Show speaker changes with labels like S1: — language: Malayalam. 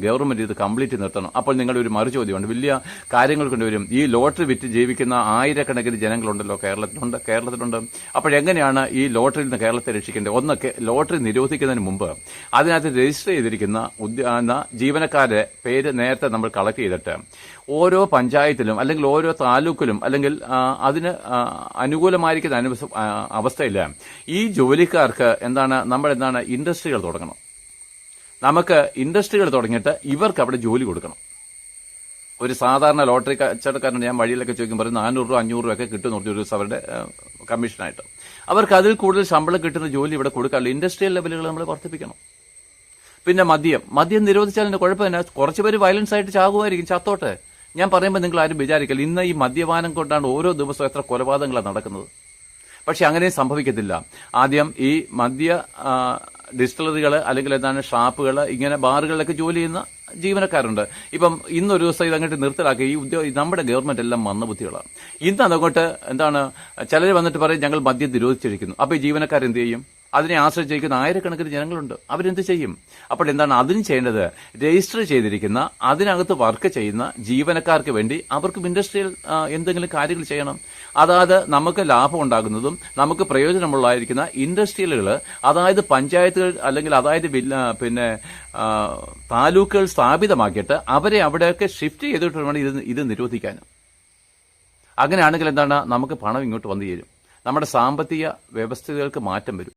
S1: ഗവൺമെന്റ് ഇത് കംപ്ലീറ്റ് നിർത്തണം. അപ്പോൾ നിങ്ങളുടെ ഒരു മറുചോദ്യമുണ്ട്, വലിയ കാര്യങ്ങൾ കൊണ്ടുവരും. ഈ ലോട്ടറി വിറ്റ് ജീവിക്കുന്ന ആയിരക്കണക്കിന് ജനങ്ങളുണ്ടല്ലോ കേരളത്തിലുണ്ട്. അപ്പോഴെങ്ങനെയാണ് ഈ ലോട്ടറിയിൽ നിന്ന് കേരളത്തെ രക്ഷിക്കേണ്ടത്? ഒന്നൊക്കെ ലോട്ടറി നിരോധിക്കുന്നതിന് മുമ്പ് അതിനകത്ത് രജിസ്റ്റർ ചെയ്തിരിക്കുന്ന ജീവനക്കാരുടെ പേര് നേരത്തെ നമ്മൾ കളക്ട് ചെയ്തിട്ട് ഓരോ പഞ്ചായത്തിലും അല്ലെങ്കിൽ ഓരോ താലൂക്കിലും അല്ലെങ്കിൽ അതിന് അനുകൂലമായിരിക്കുന്ന അവസ്ഥയിൽ ഈ ജോലിക്കാർക്ക് നമ്മൾ ഇൻഡസ്ട്രികൾ തുടങ്ങണം. നമുക്ക് ഇൻഡസ്ട്രികൾ തുടങ്ങിയിട്ട് ഇവർക്ക് അവിടെ ജോലി കൊടുക്കണം. ഒരു സാധാരണ ലോട്ടറി കച്ചവടക്കാരനെ ഞാൻ വഴിയിലൊക്കെ ചോദിക്കും, പറയും 400 രൂപ 500 രൂപയൊക്കെ കിട്ടുന്നു ഒരു ദിവസം അവരുടെ കമ്മീഷനായിട്ട്. അവർക്ക് അതിൽ കൂടുതൽ ശമ്പളം കിട്ടുന്ന ജോലി ഇവിടെ കൊടുക്കാറില്ല. ഇൻഡസ്ട്രിയൽ ലെവലുകൾ നമ്മൾ വർദ്ധിപ്പിക്കണം. പിന്നെ മദ്യം നിരോധിച്ചാൽ കുഴപ്പമില്ല. കുറച്ചുപേര് വയലൻസ് ആയിട്ട് ചാകുമായിരിക്കും, ചത്തോട്ടെ. ഞാൻ പറയുമ്പോൾ നിങ്ങൾ ആരും വിചാരിക്കില്ല ഇന്ന് ഈ മദ്യപാനം കൊണ്ടാണ് ഓരോ ദിവസവും എത്ര കൊലപാതകങ്ങളാണ് നടക്കുന്നത്. പക്ഷെ അങ്ങനെയും സംഭവിക്കത്തില്ല. ആദ്യം ഈ മദ്യ ഡിസ്റ്റിലറികൾ അല്ലെങ്കിൽ ഷാപ്പുകൾ, ഇങ്ങനെ ബാറുകളിലൊക്കെ ജോലി ചെയ്യുന്ന ജീവനക്കാരുണ്ട്. ഇപ്പം ഇന്നൊരു ദിവസം ഇതങ്ങോട്ട് നിർത്തലാക്കി നമ്മുടെ ഗവൺമെന്റ് എല്ലാം മന്ദബുദ്ധികളാണ്. ഇന്ന് അതങ്ങോട്ട് ചിലർ വന്നിട്ട് പറയും ഞങ്ങൾ മദ്യം നിരോധിച്ചിരിക്കുന്നു. അപ്പൊ ഈ ജീവനക്കാരെന്ത് ചെയ്യും? അതിനെ ആശ്രയിച്ചിരിക്കുന്ന ആയിരക്കണക്കിന് ജനങ്ങളുണ്ട്. അവരെന്ത് ചെയ്യും? അപ്പോൾ അതിന് ചെയ്യേണ്ടത്? രജിസ്റ്റർ ചെയ്തിരിക്കുന്ന അതിനകത്ത് വർക്ക് ചെയ്യുന്ന ജീവനക്കാർക്ക് വേണ്ടി അവർക്കും ഇൻഡസ്ട്രിയൽ എന്തെങ്കിലും കാര്യങ്ങൾ ചെയ്യണം. അതായത് നമുക്ക് ലാഭം ഉണ്ടാകുന്നതും നമുക്ക് പ്രയോജനമുള്ളതായിരിക്കുന്ന ഇൻഡസ്ട്രിയലുകൾ, അതായത് പഞ്ചായത്തുകൾ അല്ലെങ്കിൽ പിന്നെ താലൂക്കുകൾ സ്ഥാപിതമാക്കിയിട്ട് അവരെ അവിടെയൊക്കെ ഷിഫ്റ്റ് ചെയ്തിട്ട് വേണം ഇത് നിരോധിക്കാനും. അങ്ങനെയാണെങ്കിൽ നമുക്ക് പണം ഇങ്ങോട്ട് വന്നു ചേരും. നമ്മുടെ സാമ്പത്തിക വ്യവസ്ഥകൾക്ക് മാറ്റം വരും.